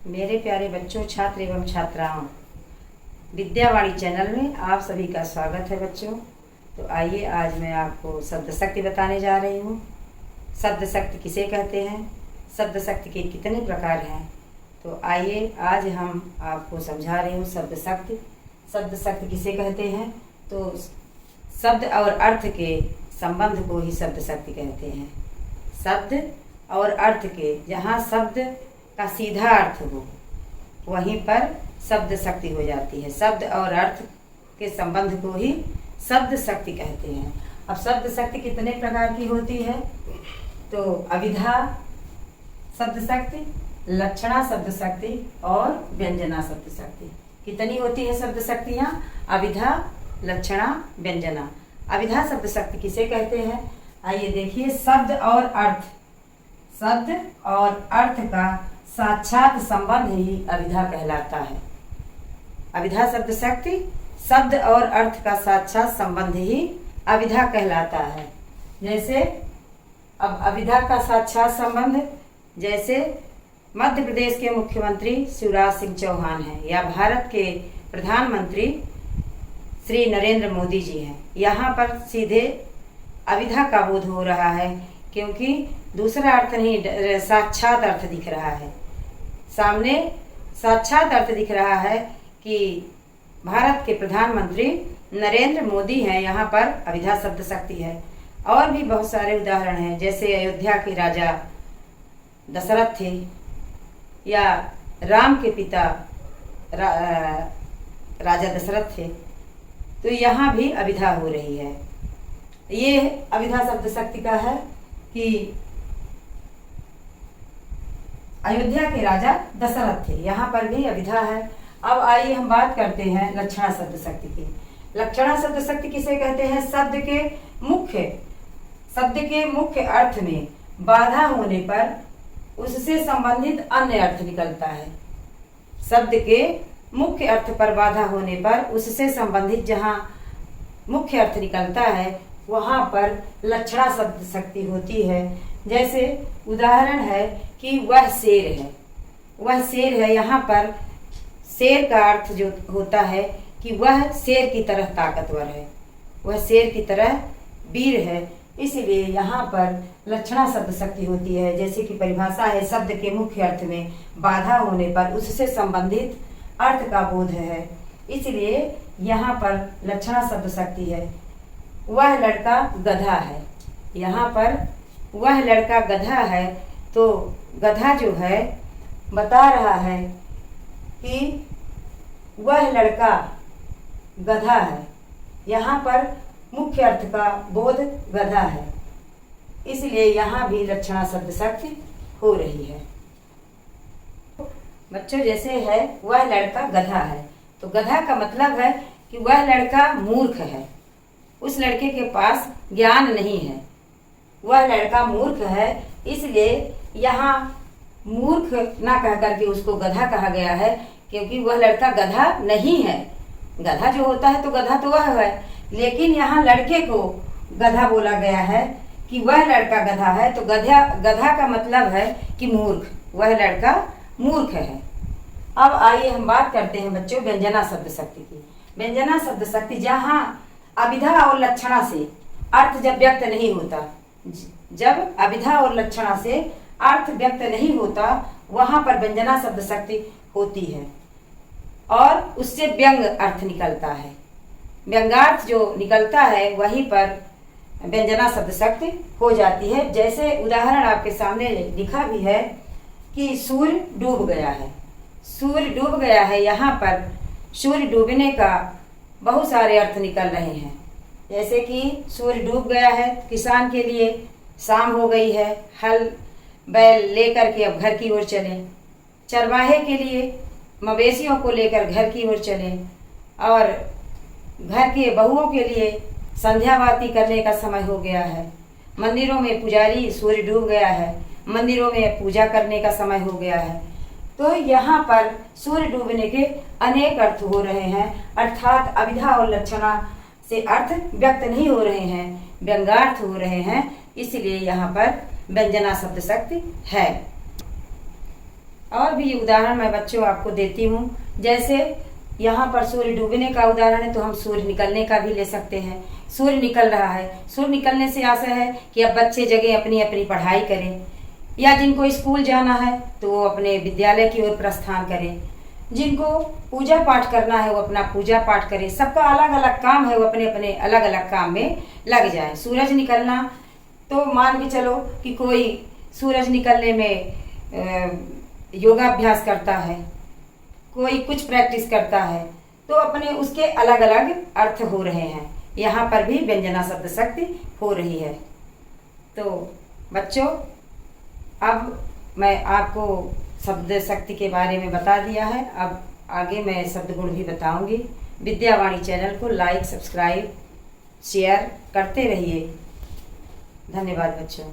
मेरे प्यारे बच्चों, छात्र एवं छात्राओं, विद्यावाणी चैनल में आप सभी का स्वागत है बच्चों। तो आइए आज मैं आपको शब्द शक्ति बताने जा रही हूँ। शब्द शक्ति किसे कहते हैं, शब्द शक्ति के कितने प्रकार हैं, तो आइए आज हम आपको समझा रही हूँ शब्द शक्ति। शब्द शक्ति किसे कहते हैं, तो शब्द और अर्थ के संबंध को ही शब्द शक्ति कहते हैं। शब्द और अर्थ के, जहाँ शब्द का सीधा अर्थ हो वहीं पर शब्द शक्ति हो जाती है। शब्द और अर्थ के संबंध को ही शब्द शक्ति कहते हैं। अब शब्द शक्ति कितने प्रकार की होती है, तो अभिधा शब्द शक्ति, लक्षणा शब्द शक्ति और व्यंजना शब्द शक्ति। कितनी होती है शब्द शक्तियाँ? अभिधा, लक्षणा, व्यंजना। अभिधा शब्द शक्ति किसे कहते हैं, आइए देखिए। शब्द और अर्थ, शब्द और अर्थ का साक्षात संबंध ही अभिधा कहलाता है। अभिधा शब्द शक्ति, शब्द और अर्थ का साक्षात संबंध ही अभिधा कहलाता है। जैसे अब अभिधा का साक्षात संबंध, जैसे मध्य प्रदेश के मुख्यमंत्री शिवराज सिंह चौहान हैं या भारत के प्रधानमंत्री श्री नरेंद्र मोदी जी हैं। यहाँ पर सीधे अभिधा का बोध हो रहा है, क्योंकि दूसरा अर्थ नहीं, साक्षात अर्थ दिख रहा है। सामने साक्षात अर्थ दिख रहा है कि भारत के प्रधानमंत्री नरेंद्र मोदी हैं। यहाँ पर अभिधा शब्द शक्ति है। और भी बहुत सारे उदाहरण हैं, जैसे अयोध्या के राजा दशरथ थे या राम के पिता राजा दशरथ थे, तो यहाँ भी अभिधा हो रही है। ये अभिधा शब्द शक्ति का है कि अयोध्या के राजा दशरथ थे, यहाँ पर भी अभिधा है। अब आइए हम बात करते हैं लक्षणा शब्द शक्ति की। लक्षणा शब्द शक्ति किसे कहते हैं? शब्द के मुख्य अर्थ में बाधा होने पर उससे संबंधित अन्य अर्थ निकलता है। शब्द के मुख्य अर्थ पर बाधा होने पर उससे संबंधित जहाँ मुख्य अर्थ निकलता है वहाँ पर लक्षणा शब्द शक्ति होती है। जैसे उदाहरण है कि वह शेर है, वह शेर है। यहाँ पर शेर का अर्थ जो होता है कि वह शेर की तरह ताकतवर है, वह शेर की तरह वीर है, इसलिए यहाँ पर लक्षणा शब्द शक्ति होती है। जैसे कि परिभाषा है, शब्द के मुख्य अर्थ में बाधा होने पर उससे संबंधित अर्थ का बोध है, इसलिए यहाँ पर लक्षणा शब्द शक्ति है। वह लड़का गधा है, यहाँ पर वह लड़का गधा है, तो गधा जो है बता रहा है कि वह लड़का गधा है। यहाँ पर मुख्य अर्थ का बोध गधा है, इसलिए यहाँ भी लक्षणा शब्द शक्ति हो रही है। बच्चों, जैसे है वह लड़का गधा है, तो गधा का मतलब है कि वह लड़का मूर्ख है, उस लड़के के पास ज्ञान नहीं है, वह लड़का मूर्ख है, इसलिए यहाँ मूर्ख ना कह करके उसको गधा कहा गया है, क्योंकि वह लड़का गधा नहीं है। गधा जो होता है तो गधा तो वह है, लेकिन यहाँ लड़के को गधा बोला गया है कि वह लड़का गधा है, तो गधा का मतलब है कि मूर्ख, वह लड़का मूर्ख है। अब आइए हम बात करते हैं बच्चों व्यंजना शब्द शक्ति की। व्यंजना शब्द शक्ति, जहाँ अभिधा और लक्षणा से अर्थ जब व्यक्त नहीं होता, जब अभिधा और लक्षणा से अर्थ व्यक्त नहीं होता, वहां पर व्यंजना शब्द शक्ति होती है और उससे व्यंग अर्थ निकलता है। व्यंगार्थ जो निकलता है वहीं पर व्यंजना शब्द शक्ति हो जाती है। जैसे उदाहरण आपके सामने लिखा भी है कि सूर्य डूब गया है। सूर्य डूब गया है, यहाँ पर सूर्य डूबने का बहुत सारे अर्थ निकल रहे हैं। जैसे कि सूर्य डूब गया है, किसान के लिए शाम हो गई है, हल बैल लेकर के अब घर की ओर चलें। चरवाहे के लिए मवेशियों को लेकर घर की ओर चलें, और घर के बहुओं के लिए संध्यावाती करने का समय हो गया है। मंदिरों में पुजारी, सूर्य डूब गया है, मंदिरों में पूजा करने का समय हो गया है। तो यहाँ पर सूर्य डूबने के अनेक अर्थ हो रहे हैं, अर्थात अभिधा और लक्षणा से अर्थ व्यक्त नहीं हो रहे हैं, व्यंगार्थ हो रहे हैं, इसलिए यहाँ पर व्यंजना शब्द शक्ति है। और भी उदाहरण मैं बच्चों आपको देती हूँ। जैसे यहाँ पर सूर्य डूबने का उदाहरण है, तो हम सूर्य निकलने का भी ले सकते हैं। सूर्य निकल रहा है, सूर्य निकलने से आशा है कि अब बच्चे जगह अपनी अपनी पढ़ाई करें, या जिनको स्कूल जाना है तो वो अपने विद्यालय की ओर प्रस्थान करें, जिनको पूजा पाठ करना है वो अपना पूजा पाठ करें। सबका अलग अलग काम है, वो अपने अपने अलग अलग काम में लग जाए। सूरज निकलना तो मान के चलो कि कोई सूरज निकलने में योगाभ्यास करता है, कोई कुछ प्रैक्टिस करता है, तो अपने उसके अलग अलग अर्थ हो रहे हैं। यहाँ पर भी व्यंजना शब्द शक्ति हो रही है। तो बच्चों, अब मैं आपको शब्द शक्ति के बारे में बता दिया है। अब आगे मैं शब्द गुण भी बताऊंगी। विद्यावाणी चैनल को लाइक, सब्सक्राइब, शेयर करते रहिए। धन्यवाद बच्चों।